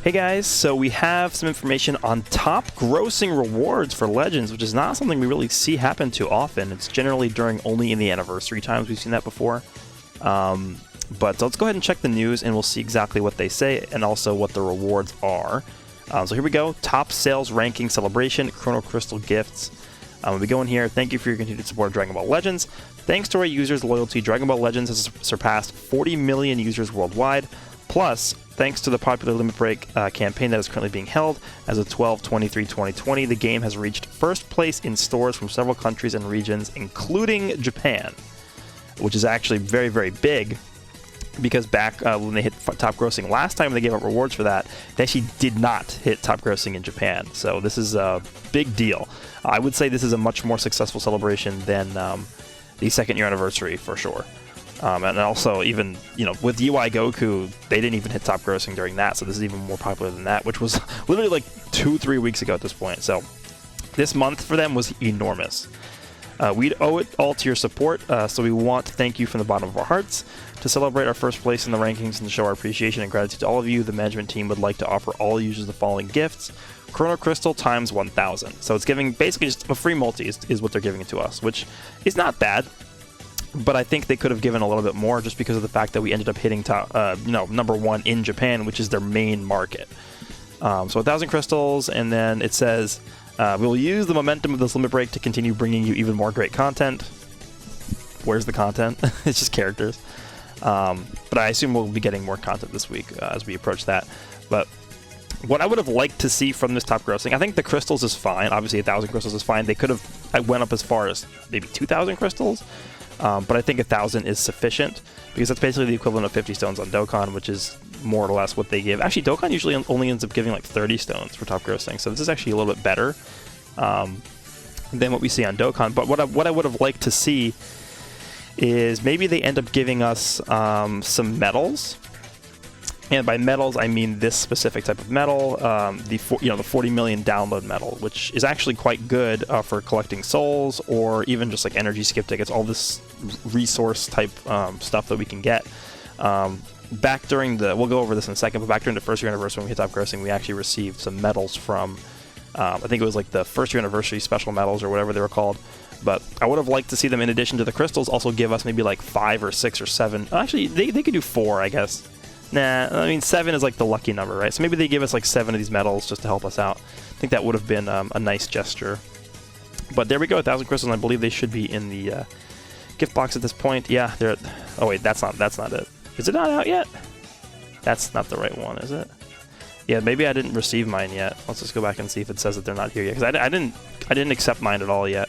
Hey guys, so we have some information on top grossing rewards for Legends, which is not something we really see happen too often. It's generally during only in the anniversary times we've seen that before. But let's go ahead and check the news and we'll see exactly what they say and also what the rewards are. So here we go, top sales ranking celebration, Chrono Crystal gifts. We go in here, thank you for your continued support of Dragon Ball Legends. Thanks to our users' loyalty, Dragon Ball Legends has surpassed 40 million users worldwide. Plus, thanks to the popular Limit Break campaign that is currently being held, as of 12/23/2020, the game has reached first place in stores from several countries and regions, including Japan, which is actually very, very big, because back when they hit top grossing last time they gave out rewards for that, they actually did not hit top grossing in Japan. So this is a big deal. I would say this is a much more successful celebration than the second year anniversary for sure. And also, even, you know, with UI Goku, they didn't even hit top grossing during that, so this is even more popular than that, which was literally like 2-3 weeks ago at this point. So this month for them was enormous. We'd owe it all to your support, so we want to thank you from the bottom of our hearts. To celebrate our first place in the rankings and to show our appreciation and gratitude to all of you, the management team would like to offer all users the following gifts. Chrono Crystal times 1,000. So it's giving basically just a free multi is what they're giving it to us, which is not bad. But I think they could have given a little bit more just because of the fact that we ended up hitting top, number 1 in Japan, which is their main market. So 1,000 crystals, and then it says, we will use the momentum of this limit break to continue bringing you even more great content. Where's the content? It's just characters. But I assume we'll be getting more content this week as we approach that. But what I would have liked to see from this top grossing, I think the crystals is fine. Obviously, 1,000 crystals is fine. They could have went up as far as maybe 2,000 crystals. But I think 1,000 is sufficient, because that's basically the equivalent of 50 stones on Dokkan, which is more or less what they give. Actually, Dokkan usually only ends up giving like 30 stones for top grossing, so this is actually a little bit better than what we see on Dokkan. But what I would have liked to see is maybe they end up giving us some medals. And by medals, I mean this specific type of medal, the 40 million download medal, which is actually quite good for collecting souls or even just like energy skip tickets, all this resource type stuff that we can get. Back during we'll go over this in a second, but back during the first year anniversary when we hit top grossing, we actually received some medals from, I think it was like the first year anniversary special medals or whatever they were called. But I would have liked to see them, in addition to the crystals, also give us maybe like 5 or 6 or 7. Actually, they could do 4, I guess. Nah, I mean 7 is like the lucky number, right? So maybe they give us like 7 of these medals just to help us out. I think that would have been a nice gesture. But there we go, 1,000 crystals, and I believe they should be in the gift box at this point. Yeah, they're. Oh wait, that's not it. Is it not out yet? That's not the right one, is it? Yeah, maybe I didn't receive mine yet. Let's just go back and see if it says that they're not here yet, because I didn't accept mine at all yet.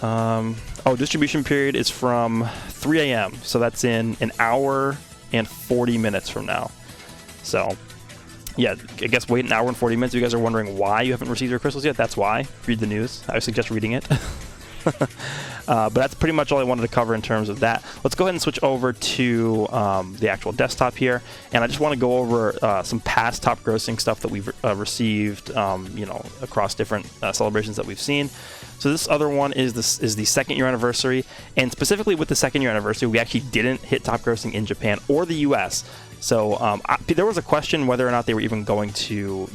Oh, distribution period is from 3 a.m. So that's in an hour and 40 minutes from now. So yeah, I guess wait an hour and 40 minutes. If you guys are wondering why you haven't received your crystals yet, that's why. Read the news. I suggest reading it. But that's pretty much all I wanted to cover in terms of that. Let's go ahead and switch over to the actual desktop here, and I just want to go over some past top grossing stuff that we've received, across different celebrations that we've seen. So this other one is the second year anniversary, and specifically with the second year anniversary, we actually didn't hit top grossing in Japan or the US. So there was a question whether or not they were even going to,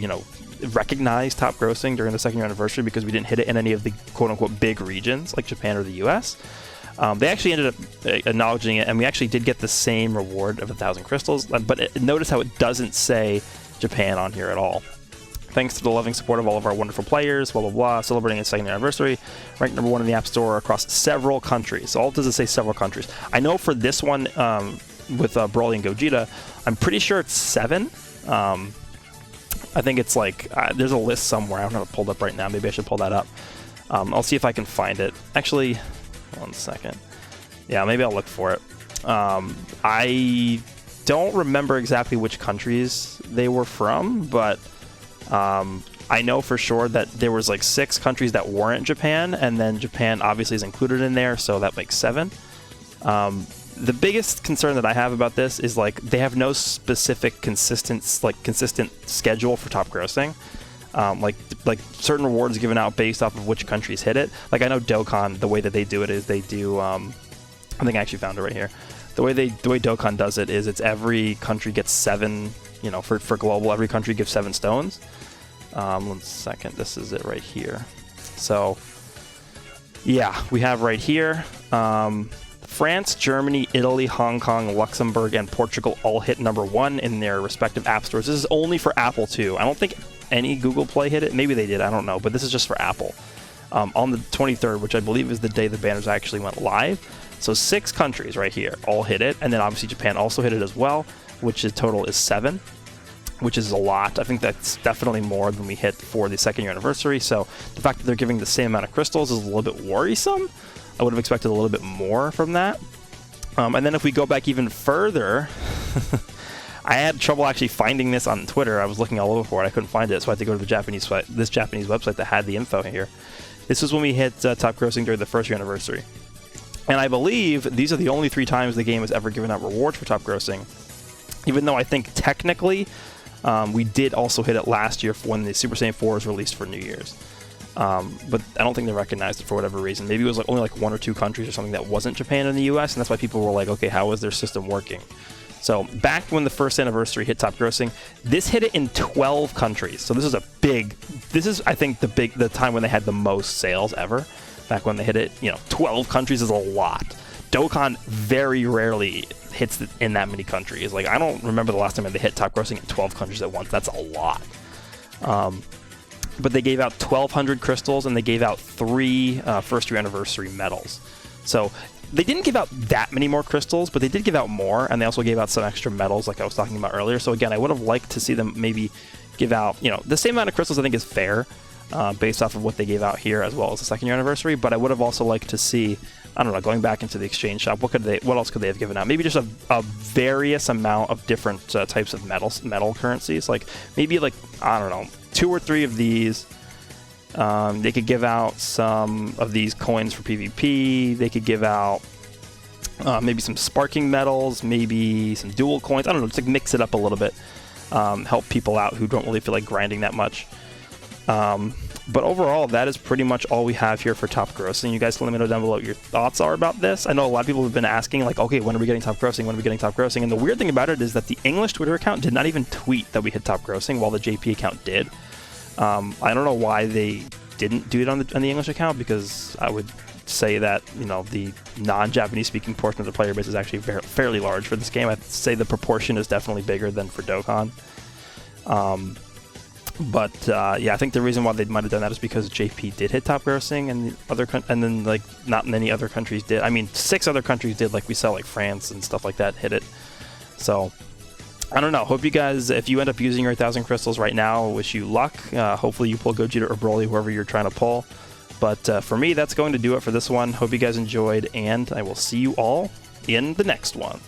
recognize top grossing during the second year anniversary, because we didn't hit it in any of the quote-unquote big regions like Japan or the US. They actually ended up acknowledging it, and we actually did get the same reward of 1,000 crystals, but notice how it doesn't say Japan on here at all. Thanks to the loving support of all of our wonderful players, blah, blah, blah, celebrating its second year anniversary, ranked number 1 in the App Store across several countries. So all does it say several countries. I know for this one, with BROLY and Gogeta, I'm pretty sure it's 7. I think it's like, there's a list somewhere. I don't have it pulled up right now. Maybe I should pull that up. I'll see if I can find it. Actually, 1 second. Yeah, maybe I'll look for it. I don't remember exactly which countries they were from, but I know for sure that there was like 6 countries that weren't Japan, and then Japan obviously is included in there, so that makes 7. The biggest concern that I have about this is like they have no specific consistent schedule for top grossing. Like certain rewards given out based off of which countries hit it. Like I know Dokkan, the way that they do it is they do. I think I actually found it right here. The way Dokkan does it is it's every country gets 7 you know, for global, every country gives 7 stones. 1 second, this is it right here. So yeah, we have right here France, Germany, Italy, Hong Kong, Luxembourg, and Portugal all hit #1 in their respective app stores. This is only for Apple too. I don't think any Google Play hit it. Maybe they did, I don't know, but this is just for Apple. On the 23rd, which I believe is the day the banners actually went live. So 6 countries right here all hit it, and then obviously Japan also hit it as well, which in total is 7, which is a lot. I think that's definitely more than we hit for the 2nd year anniversary. So the fact that they're giving the same amount of crystals is a little bit worrisome. I would have expected a little bit more from that. And then if we go back even further, I had trouble actually finding this on Twitter. I was looking all over for it. I couldn't find it, so I had to go to this Japanese website that had the info here. This was when we hit top grossing during the 1st year anniversary. And I believe these are the only 3 times the game has ever given out rewards for top grossing. Even though I think technically we did also hit it last year when the Super Saiyan 4 was released for New Year's. But I don't think they recognized it for whatever reason. Maybe it was only 1 or 2 countries or something that wasn't Japan and the US, and that's why people were like, okay, how is their system working? So back when the 1st anniversary hit top grossing, this hit it in 12 countries. So this is I think the time when they had the most sales ever. Back when they hit it, 12 countries is a lot. Dokkan very rarely hits in that many countries. Like, I don't remember the last time they hit top grossing in 12 countries at once. That's a lot. But they gave out 1,200 crystals, and they gave out 3 1st year anniversary medals. So they didn't give out that many more crystals, but they did give out more, and they also gave out some extra medals like I was talking about earlier. So again, I would have liked to see them maybe give out, the same amount of crystals. I think is fair. Based off of what they gave out here as well as the 2nd year anniversary, but I would have also liked to see, I don't know, going back into the exchange shop, what else could they have given out? Maybe just a various amount of different types of metal currencies, like maybe I don't know, 2 or 3 of these. They could give out some of these coins for PvP. They could give out maybe some sparking metals, maybe some dual coins. I don't know, just mix it up a little bit, help people out who don't really feel like grinding that much. But overall, that is pretty much all we have here for top grossing. You guys can let me know down below what your thoughts are about this. I know a lot of people have been asking, like, okay, when are we getting top grossing? When are we getting top grossing? And the weird thing about it is that the English Twitter account did not even tweet that we hit top grossing, while the JP account did. I don't know why they didn't do it on the English account, because I would say that, the non-Japanese speaking portion of the player base is actually fairly large for this game. I'd say the proportion is definitely bigger than for Dokkan. But yeah, I think the reason why they might have done that is because JP did hit top grossing, and then not many other countries did. I mean, 6 other countries did, like we saw, like France and stuff like that hit it. So I don't know. Hope you guys, if you end up using your 1,000 crystals right now, wish you luck. Hopefully you pull Gogeta or BROLY, whoever you're trying to pull. But for me, that's going to do it for this one. Hope you guys enjoyed, and I will see you all in the next one.